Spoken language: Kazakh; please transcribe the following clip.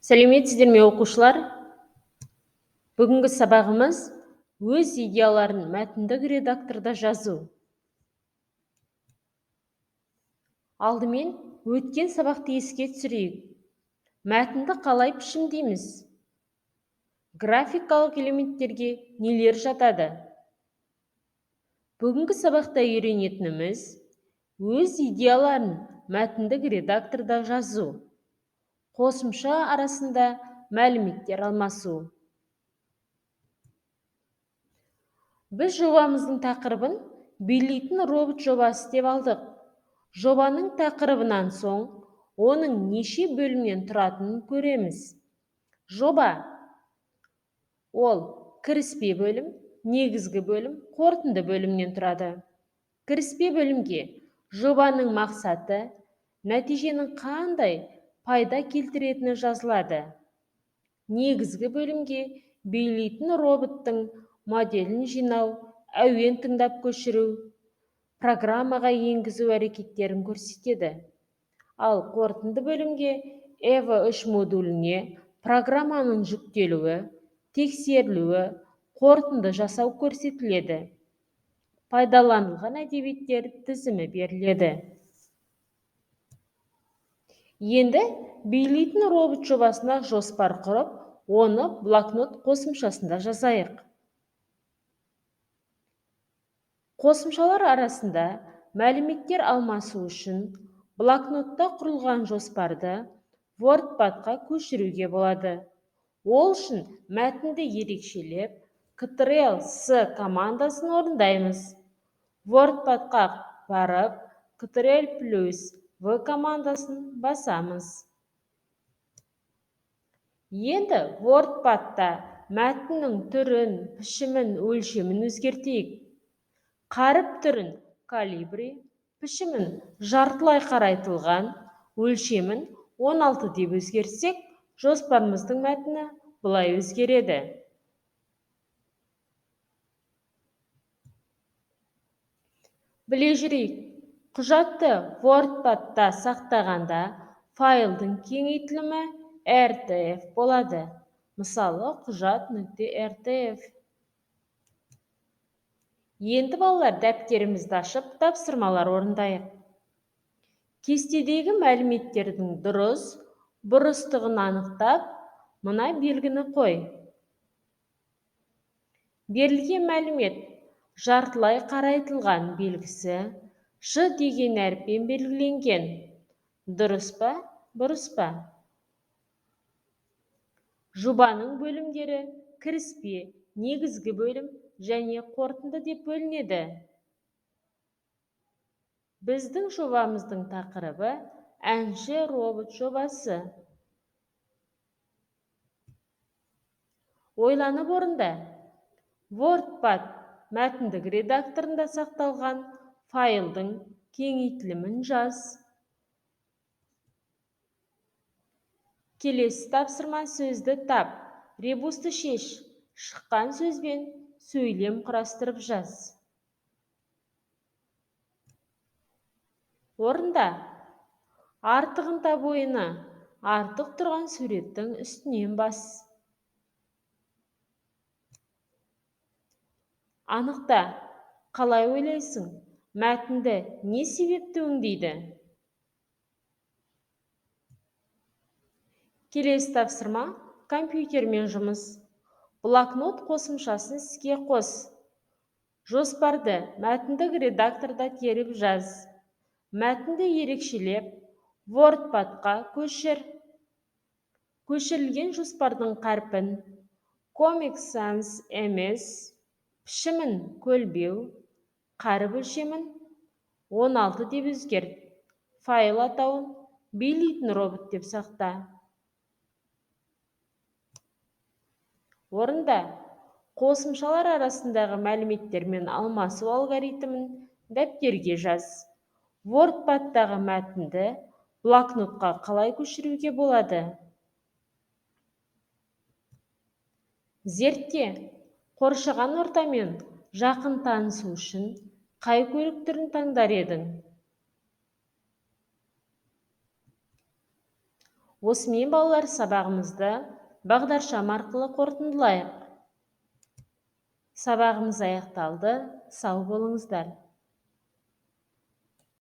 Сәлеметсіздер ме оқушылар? Бүгінгі сабағымыз өз идеяларын мәтіндік редакторда жазу. Алдымен өткен сабақты еске түсірейік. Мәтінді қалай пішіндейміз? Графикалық элементтерге нелер жатады? Бүгінгі сабақта үйренетініміз өз идеяларын мәтіндік редакторда жазу. Қосымша арасында мәліметтер алмасу. Біз жобамыздың тақырыбын билейтін робот жобасы деп алдық. Жобаның тақырыбынан соң оның неше бөлімнен тұратынын көреміз. Жоба ол кіріспе бөлім, негізгі бөлім, қорытынды бөлімнен тұрады. Кіріспе бөлімге жобаның мақсаты, нәтиженің қандай пайда келтіретіні жазылады. Негізгі бөлімге билейтін роботтың моделін жинау, әуен тыңдап көшіру, программаға енгізу әрекеттерін көрсетеді. Ал қорытынды бөлімге EVA3 модуліне программаның жүктелуі, тексерілуі, қорытынды жасау көрсетіледі. Пайдаланылған әдебиеттер тізімі беріледі. Енді билейтін робот жобасына жоспар құрып, оны блокнот қосымшасында жазайық. Қосымшалар арасында мәліметтер алмасу үшін блокнотта құрылған жоспарды WordPad-қа көшіруге болады. Ол үшін мәтінді ерекшелеп, Ctrl+C командасын орындаймыз. WordPad-қа барып, Ctrl+V командасын басамыз. Енді WordPad-та мәтіннің түрін, пішімін, өлшемін өзгертейік. Қаріп түрін калибри, пішімін жартылай қарайтылған, өлшемін 16 деп өзгертсек, жоспарымыздың мәтіні бұлай өзгереді. Біле жүрейік, құжатты WordPad-та сақтағанда файлдың кеңейтілімі RTF болады. Мысалы, құжат.rtf. Енді балалар, дәптерімізді ашып, тапсырмалар орындайық. Кестедегі мәліметтердің дұрыс, бұрыстығын анықтап, мына белгіні қой. Берілген мәлімет жартылай қарайтылған белгісі Ж деген әріппен белгіленген. Дұрыс па, бұрыс па? Жобаның бөлімдері кіріспе, негізгі бөлім және қорытынды деп бөлінеді. Біздің жобамыздың тақырыбы әнші робот жобасы. Ойланып орында. WordPad мәтіндік редакторында сақталған файлдың кеңейтілімін жаз. Келесі тапсырма сөзді тап, ребусты шеш, шыққан сөзбен сөйлем құрастырып жаз. Орында. Артығын табу ойыны. Артық тұрған суреттің үстінен бас. Анықта. Қалай ойлайсың? Мәтінді не себепті өңдейді? Келесі тапсырма компьютермен жұмыс. Блокнот қосымшасын іске қос. Жоспарды мәтіндік редакторда теріп жаз. Мәтінді ерекшелеп, WordPad-қа көшір. Көшірілген жоспардың қарпін Comic Sans емес, пішімін көлбеу, қаріп өлшемін 16 деп өзгерт. Файл атауын билейтін робот деп сақта. Орында. Қосымшалар арасындағы мәліметтермен алмасу алгоритмін дәптерге жаз. WordPad-дағы мәтінді блокнотқа қалай көшіруге болады? Зертте. Қоршаған ортамен жақын танысу үшін қай көлік түрін таңдар едің? Осымен балалар, сабағымызды бағдаршам арқылы қорытындылайық. Сабағымыз аяқталды. Сау болыңыздар.